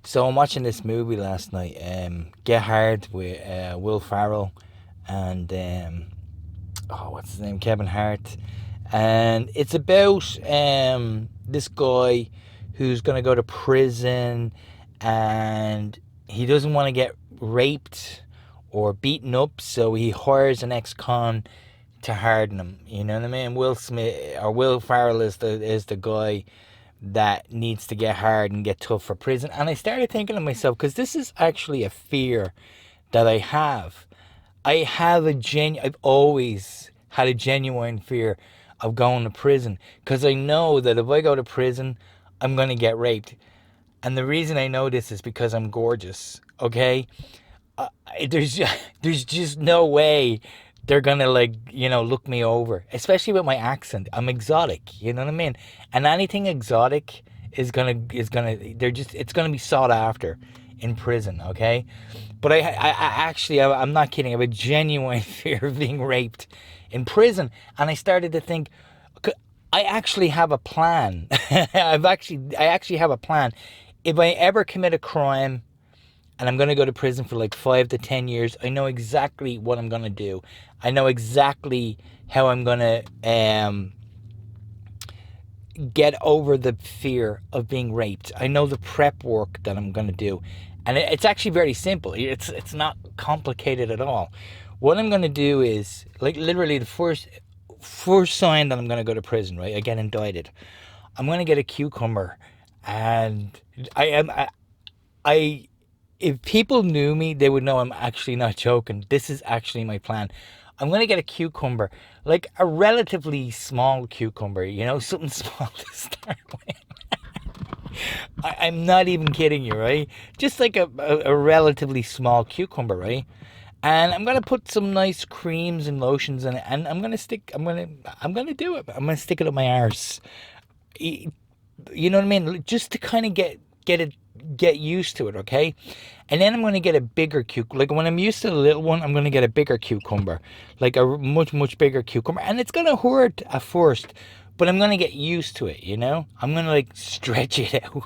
So I'm watching this movie last night, Get Hard with Will Farrell and what's his name, Kevin Hart, and it's about this guy who's gonna go to prison, and he doesn't want to get raped or beaten up, so he hires an ex-con to harden him. You know what I mean? Will Farrell is the guy that needs to get hard and get tough for prison. And I started thinking to myself, because this is actually a fear that I have. I've always had a genuine fear of going to prison, because I know that if I go to prison, I'm going to get raped. And the reason I know this is because I'm gorgeous, okay? uh, there's just no way they're gonna, like, look me over, especially with my accent. I'm exotic, you know what I mean? And anything exotic is gonna they're just it's gonna be sought after in prison, okay? But I'm not kidding. I have a genuine fear of being raped in prison, and I started to think, I actually have a plan. I actually have a plan. If I ever commit a crime and I'm going to go to prison for like 5 to 10 years, I know exactly what I'm going to do. I know exactly how I'm going to get over the fear of being raped. I know the prep work that I'm going to do. And it's actually very simple. It's not complicated at all. What I'm going to do is, like, literally the first sign that I'm going to go to prison, right? I get indicted. I'm going to get a cucumber, and I am I if people knew me, they would know I'm actually not joking. This is actually my plan. I'm gonna get a cucumber, like a relatively small cucumber, something small to start with. I'm not even kidding you, right? Just like a relatively small cucumber, right? And I'm gonna put some nice creams and lotions in it, and I'm gonna do it. I'm gonna stick it up my arse. You know what I mean? Just to kind of get used to it, okay? And then I'm going to get a bigger cucumber. Like, when I'm used to the little one, I'm going to get a bigger cucumber, like a much bigger cucumber. And it's going to hurt at first, but I'm going to get used to it. I'm going to, like, stretch it out.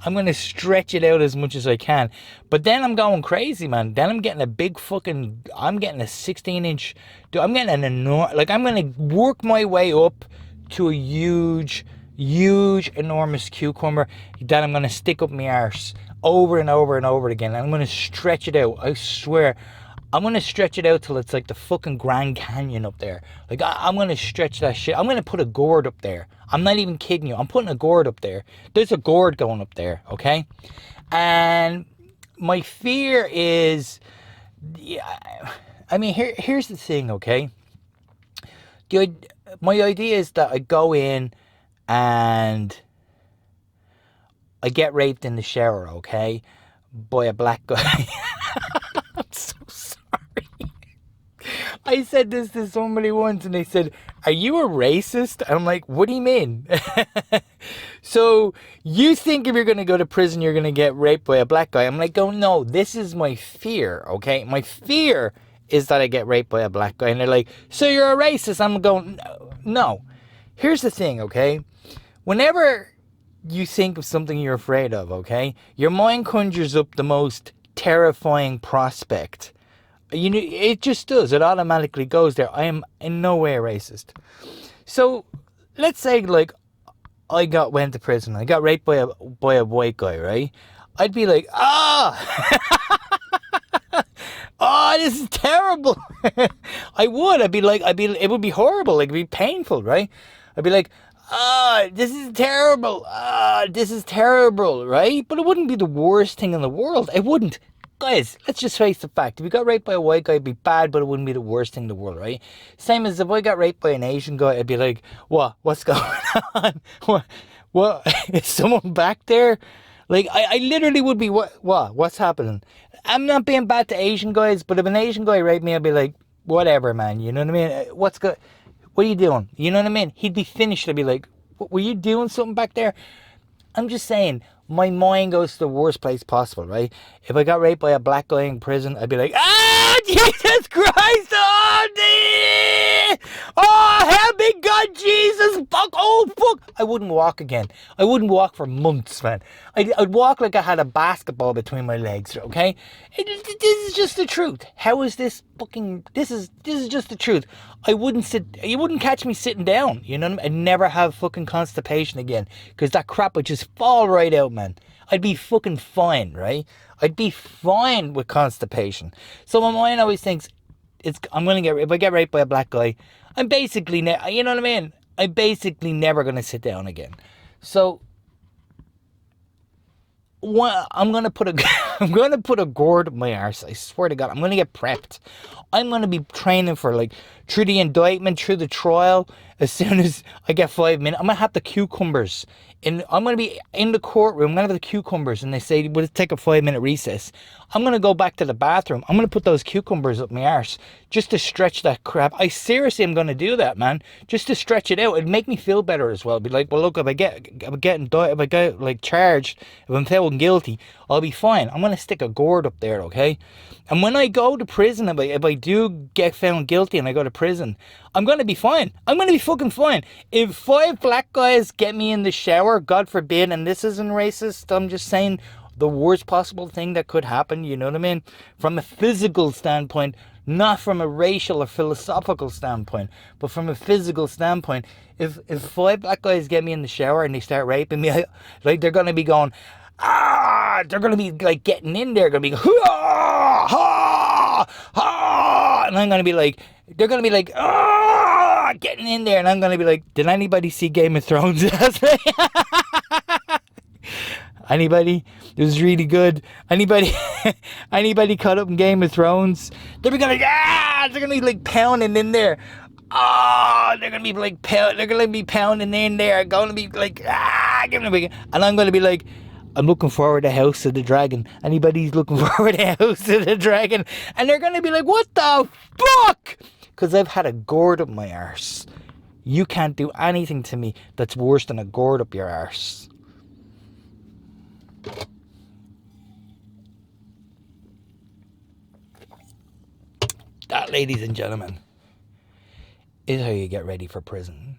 I'm going to stretch it out as much as I can. But then I'm going crazy, man. Then I'm getting I'm getting a 16-inch. I'm getting an enormous, like, I'm going to work my way up to a huge, enormous cucumber that I'm going to stick up my arse over and over and over again. And I'm going to stretch it out. I swear, I'm going to stretch it out till it's like the fucking Grand Canyon up there. Like, I'm going to stretch that shit. I'm going to put a gourd up there. I'm not even kidding you. I'm putting a gourd up there. There's a gourd going up there, okay? And my fear is, yeah, I mean, here's the thing, okay? My idea is that I go in and I get raped in the shower, okay, by a black guy. I'm so sorry. I said this to somebody once, and they said, "Are you a racist?" I'm like, "What do you mean?" So you think if you're going to go to prison, you're going to get raped by a black guy? I'm like, "Oh no, this is my fear, okay? My fear is that I get raped by a black guy." And they're like, "So you're a racist?" I'm going, "No." Here's the thing, okay? Whenever you think of something you're afraid of, okay, your mind conjures up the most terrifying prospect. It just does. It automatically goes there. I am in no way a racist. So let's say, like, went to prison. I got raped by a white guy, right? I'd be like, oh, this is terrible. I would. It would be horrible. Like, it'd be painful, right? I'd be like, this is terrible. This is terrible, right? But it wouldn't be the worst thing in the world. It wouldn't. Guys, let's just face the fact. If you got raped by a white guy, it'd be bad, but it wouldn't be the worst thing in the world, right? Same as if I got raped by an Asian guy, I'd be like, what? What's going on? What? Is someone back there? Like, I literally would be, what's happening? I'm not being bad to Asian guys, but if an Asian guy raped me, I'd be like, whatever, man. You know what I mean? What's good? What are you doing? You know what I mean? He'd be finished. I'd be like, were you doing something back there? I'm just saying, my mind goes to the worst place possible, right? If I got raped by a black guy in prison, I'd be like, Jesus Christ! Oh, help me, God, Jesus, fuck, oh, fuck. I wouldn't walk again. I wouldn't walk for months, man. I'd walk like I had a basketball between my legs, okay? This is just the truth. How is this fucking, this is just the truth. You wouldn't catch me sitting down, you know what I mean? I'd never have fucking constipation again, because that crap would just fall right out, man. I'd be fucking fine, right? I'd be fine with constipation. So my mind always thinks, if I get raped by a black guy, I'm basically, you know what I mean? I'm basically never going to sit down again. So, I'm going to put a gourd up my arse. I swear to God, I'm going to get prepped. I'm going to be training for, like, through the indictment, through the trial. As soon as I get 5 minutes, I'm going to have the cucumbers. I'm going to be in the courtroom. I'm going to have the cucumbers. And they say, we'll take a 5-minute recess. I'm going to go back to the bathroom. I'm going to put those cucumbers up my arse just to stretch that crap. I seriously am going to do that, man. Just to stretch it out. It'd make me feel better as well. Be like, well, look, if I get like charged, if I'm found guilty, I'll be fine. I'm going to stick a gourd up there, okay? And when I go to prison, if I do get found guilty and I go to prison, I'm going to be fine. I'm going to be fucking fine. If 5 black guys get me in the shower, God forbid, and this isn't racist, I'm just saying the worst possible thing that could happen, you know what I mean? From a physical standpoint, not from a racial or philosophical standpoint, but from a physical standpoint, if 5 black guys get me in the shower and they start raping me, like, they're going to be going, they're going to be like getting in there, going to be, and I'm going to be like, they're going to be like, getting in there, and I'm going to be like, did anybody see Game of Thrones last night? Anybody? It was really good. Anybody caught up in Game of Thrones? They're gonna be like pounding in there. They're gonna be like pounding in there. Gonna be like give me a big, and I'm gonna be like, I'm looking forward to House of the Dragon. Anybody's looking forward to House of the Dragon? And they're gonna be like, what the fuck? Because I've had a gourd up my arse. You can't do anything to me that's worse than a gourd up your arse. That, ladies and gentlemen, is how you get ready for prison.